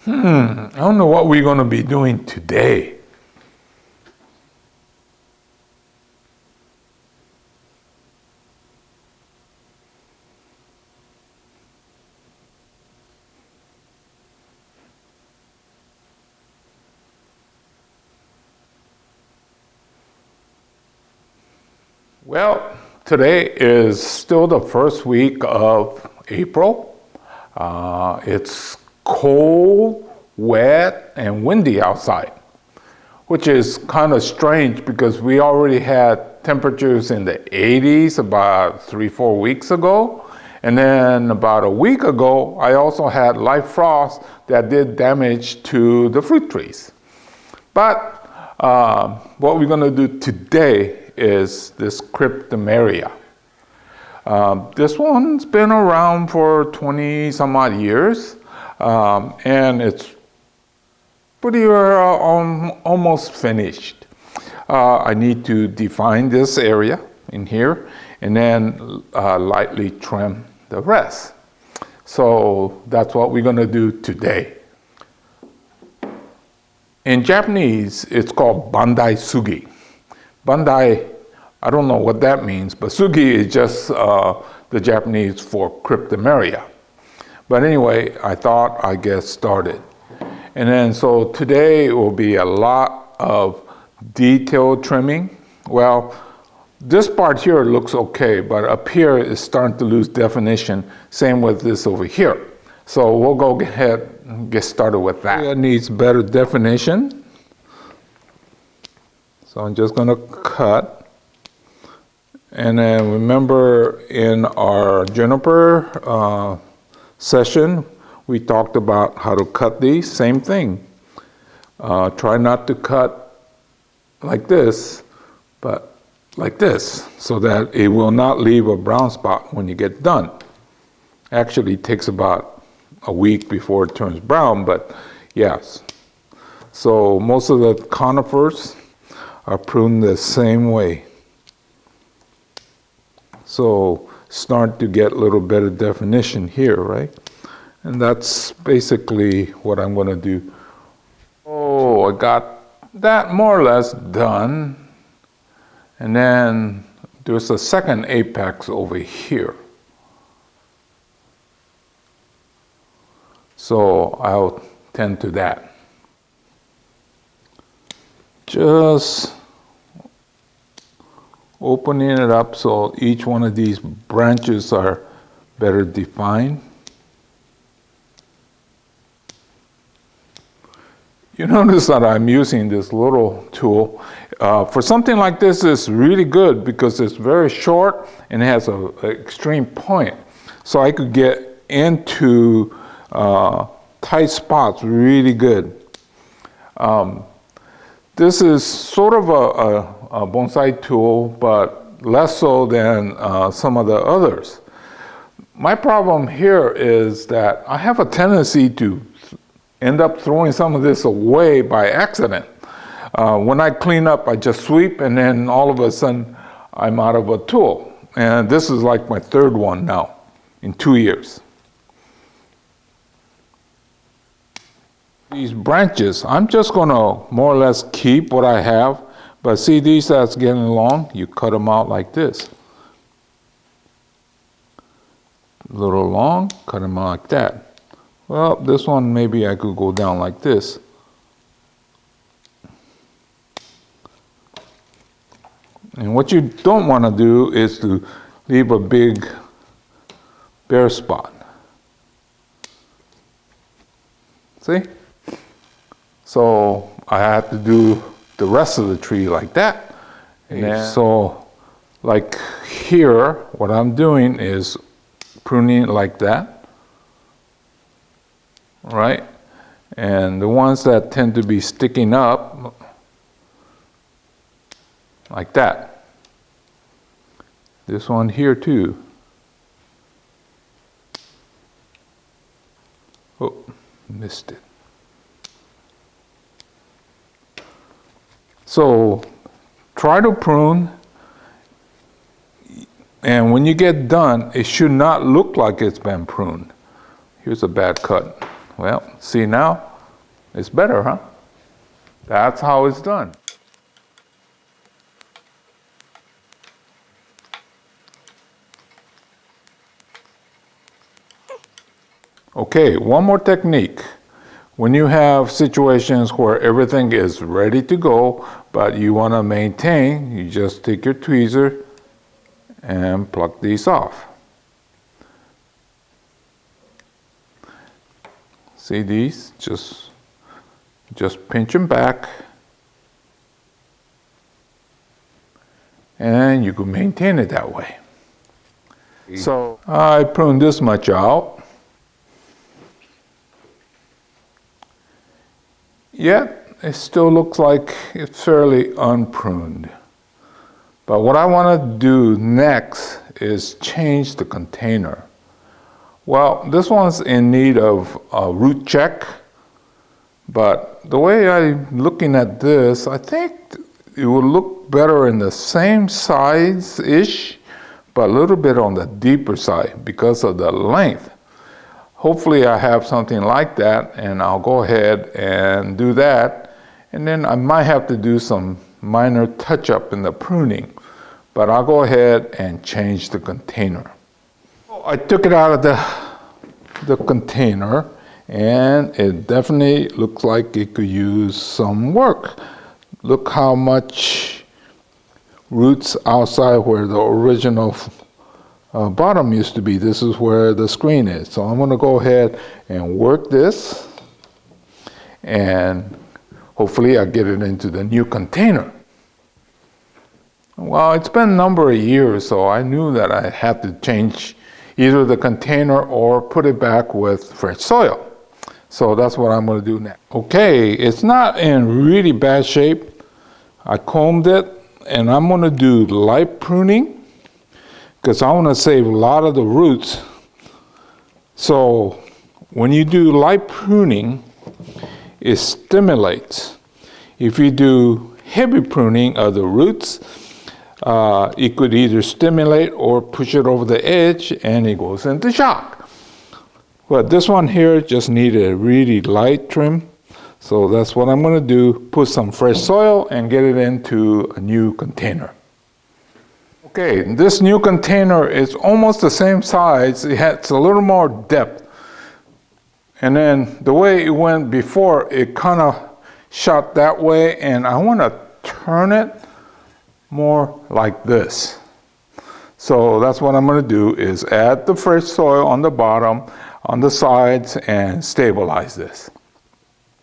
I don't know what we're going to be doing today. Well, today is still the first week of April. It's cold, wet, and windy outside, which is kind of strange because we already had temperatures in the 80s about 3-4 weeks ago. And then about a week ago, I also had light frost that did damage to the fruit trees. But what we're going to do today is this Cryptomeria. This one's been around for 20 some odd years, and it's pretty almost finished. I need to define this area in here and then lightly trim the rest. So that's what we're going to do today. In Japanese, it's called bandai sugi. Bandai, I don't know what that means, but sugi is just the Japanese for Cryptomeria. But anyway, I thought I'd get started. And then so today will be a lot of detailed trimming. Well, this part here looks okay, but up here is starting to lose definition. Same with this over here. So we'll go ahead and get started with that. It needs better definition. So I'm just going to cut. And then remember in our juniper session, we talked about how to cut these. Same thing. Try not to cut like this, but like this, so that it will not leave a brown spot when you get done. Actually, it takes about a week before it turns brown, but yes. So most of the conifers are pruned the same way. So start to get a little better definition here, right? And that's basically what I'm going to do. Oh, I got that more or less done. And then there's a second apex over here. So I'll tend to that. Just opening it up so each one of these branches are better defined. You notice that I'm using this little tool. For something like this, it's really good because it's very short and it has an extreme point. So I could get into tight spots really good. This is sort of a bonsai tool, but less so than some of the others. My problem here is that I have a tendency to end up throwing some of this away by accident. When I clean up, I just sweep, and then all of a sudden, I'm out of a tool. And this is like my third one now in 2 years. These branches, I'm just going to more or less keep what I have. But see these that's getting long, you cut them out like this. A little long, cut them out like that. Well, this one maybe I could go down like this. And what you don't want to do is to leave a big bare spot. See? So I have to do the rest of the tree like that. And so like here, what I'm doing is pruning it like that. Right? And the ones that tend to be sticking up, like that. This one here too. Oh, missed it. So try to prune, and when you get done, it should not look like it's been pruned. Here's a bad cut. Well, see now, It's better, huh? That's how it's done. Okay, one more technique. When you have situations where everything is ready to go, but you want to maintain, you just take your tweezer and pluck these off. See these? Just pinch them back, and you can maintain it that way. So I pruned this much out. Yet it still looks like it's fairly unpruned. But what I want to do next is change the container. Well, this one's in need of a root check, but the way I'm looking at this, I think it will look better in the same size-ish, but a little bit on the deeper side because of the length. Hopefully I have something like that, and I'll go ahead and do that. And then I might have to do some minor touch-up in the pruning, but I'll go ahead and change the container. I took it out of the container, and it definitely looks like it could use some work. Look how much roots outside where the original bottom used to be. This is where the screen is. So I'm going to go ahead and work this, and hopefully I'll get it into the new container. Well, it's been a number of years, so I knew that I had to change either the container or put it back with fresh soil. So that's what I'm going to do next. Okay, it's not in really bad shape. I combed it, and I'm going to do light pruning because I want to save a lot of the roots. So when you do light pruning, it stimulates. If you do heavy pruning of the roots, it could either stimulate or push it over the edge and it goes into shock. But this one here just needed a really light trim. So that's what I'm going to do, put some fresh soil and get it into a new container. Okay, this new container is almost the same size. It has a little more depth. And then the way it went before, it kind of shot that way, and I want to turn it more like this. So that's what I'm going to do, is add the fresh soil on the bottom, on the sides, and stabilize this.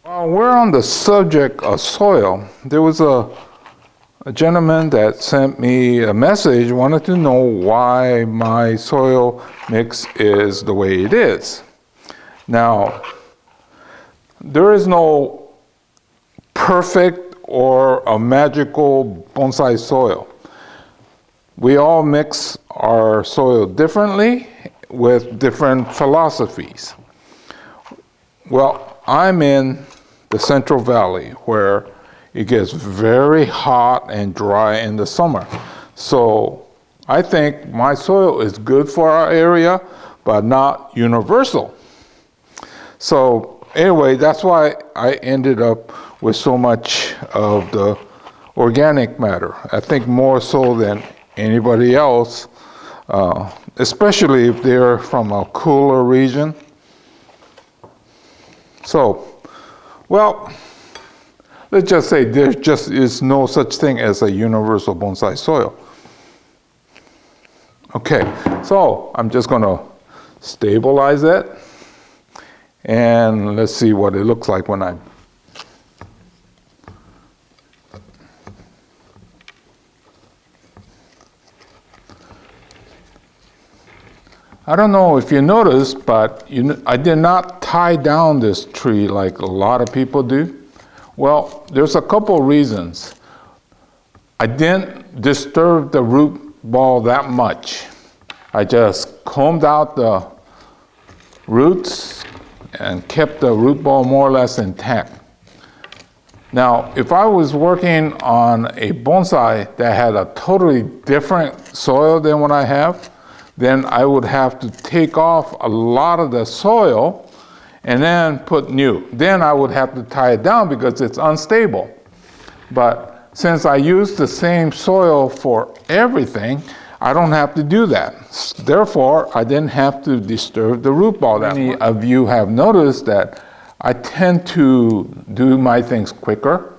While we're on the subject of soil, there was a gentleman that sent me a message, wanted to know why my soil mix is the way it is. Now, there is no perfect or a magical bonsai soil. We all mix our soil differently with different philosophies. Well, I'm in the Central Valley where it gets very hot and dry in the summer. So I think my soil is good for our area, but not universal. So anyway, that's why I ended up with so much of the organic matter. I think more so than anybody else, especially if they're from a cooler region. So, well, let's just say there just is no such thing as a universal bonsai soil. Okay, so I'm just going to stabilize it, and let's see what it looks like when I don't know if you noticed, but I did not tie down this tree like a lot of people do. Well, there's a couple reasons. I didn't disturb the root ball that much. I just combed out the roots and kept the root ball more or less intact. Now, if I was working on a bonsai that had a totally different soil than what I have, then I would have to take off a lot of the soil and then put new. Then I would have to tie it down because it's unstable. But since I use the same soil for everything, I don't have to do that. Therefore, I didn't have to disturb the root ball that much. Many of you have noticed that I tend to do my things quicker.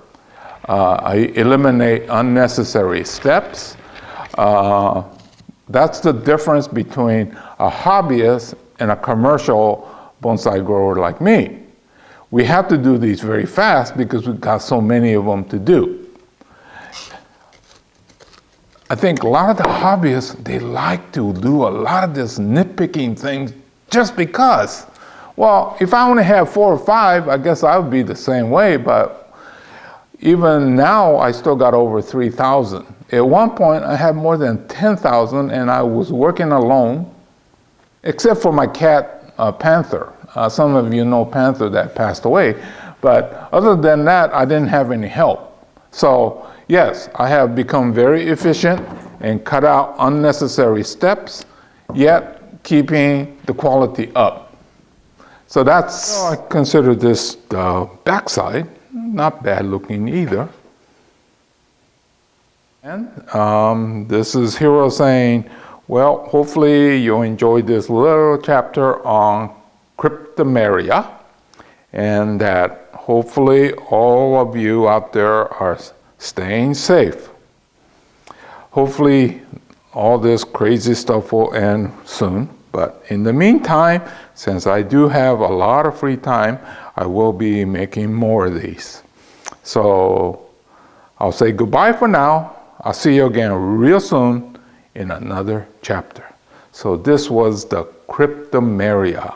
I eliminate unnecessary steps. That's the difference between a hobbyist and a commercial bonsai grower like me. We have to do these very fast because we've got so many of them to do. I think a lot of the hobbyists, they like to do a lot of this nitpicking things just because. Well, if I only have 4 or 5, I guess I would be the same way, but even now I still got over 3,000. At one point I had more than 10,000 and I was working alone, except for my cat Panther. Some of you know Panther that passed away, but other than that I didn't have any help. So yes, I have become very efficient and cut out unnecessary steps, yet keeping the quality up. So that's, I consider this the backside, not bad looking either. And this is Hiro saying, well, hopefully you enjoyed this little chapter on Cryptomeria, and that hopefully all of you out there are staying safe. Hopefully all this crazy stuff will end soon, but in the meantime, since I do have a lot of free time, I will be making more of these. So I'll say goodbye for now. I'll see you again real soon in another chapter. So this was the Cryptomeria.